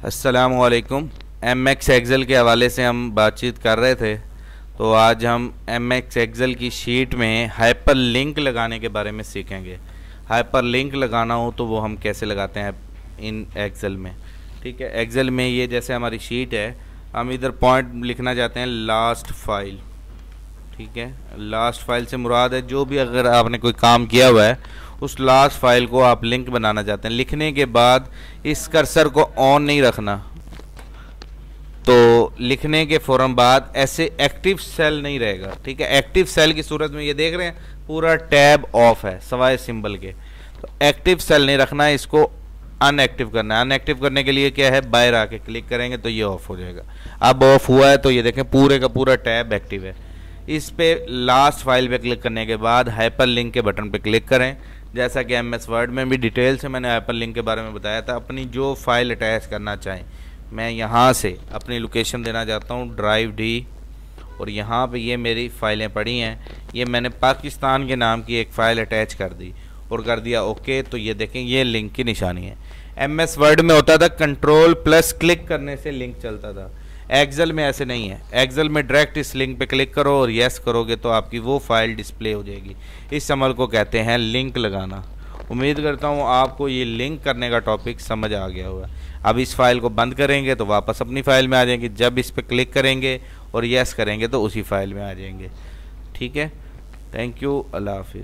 अस्सलामुअलैकुम। MX Excel के हवाले से हम बातचीत कर रहे थे, तो आज हम एमएक्स एक्सेल की शीट में हाइपर लिंक लगाने के बारे में सीखेंगे। हाइपर लिंक लगाना हो तो वो हम कैसे लगाते हैं इन एक्सेल में। ठीक है, एक्सेल में ये जैसे हमारी शीट है, हम इधर पॉइंट लिखना चाहते हैं लास्ट फाइल। ठीक है, लास्ट फाइल से मुराद है जो भी अगर आपने कोई काम किया हुआ है उस लास्ट फाइल को आप लिंक बनाना चाहते हैं। लिखने के बाद इस कर्सर को ऑन नहीं रखना, तो लिखने के फ़ौरन बाद ऐसे एक्टिव सेल नहीं रहेगा। ठीक है, एक्टिव सेल की सूरत में ये देख रहे हैं पूरा टैब ऑफ है सवाए सिंबल के, तो एक्टिव सेल नहीं रखना है, इसको अनएक्टिव करना है। अनएक्टिव करने के लिए क्या है, बाहर आके क्लिक करेंगे तो ये ऑफ हो जाएगा। अब ऑफ हुआ है तो ये देखें पूरे का पूरा टैब एक्टिव है। इस पे लास्ट फाइल पे क्लिक करने के बाद हाइपर लिंक के बटन पे क्लिक करें। जैसा कि एमएस वर्ड में भी डिटेल से मैंने हाइपर लिंक के बारे में बताया था। अपनी जो फाइल अटैच करना चाहें, मैं यहाँ से अपनी लोकेशन देना चाहता हूँ ड्राइव डी, और यहाँ पे ये मेरी फ़ाइलें पड़ी हैं। ये मैंने पाकिस्तान के नाम की एक फ़ाइल अटैच कर दी और कर दिया ओके। तो ये देखें ये लिंक की निशानी है। एमएस वर्ड में होता था कंट्रोल प्लस क्लिक करने से लिंक चलता था, एक्सेल में ऐसे नहीं है। एक्सेल में डायरेक्ट इस लिंक पे क्लिक करो और यस करोगे तो आपकी वो फाइल डिस्प्ले हो जाएगी। इस अमल को कहते हैं लिंक लगाना। उम्मीद करता हूँ आपको ये लिंक करने का टॉपिक समझ आ गया होगा। अब इस फाइल को बंद करेंगे तो वापस अपनी फ़ाइल में आ जाएंगे। जब इस पर क्लिक करेंगे और यस करेंगे तो उसी फाइल में आ जाएंगे। ठीक है, थैंक यू, अल्लाह हाफिज़।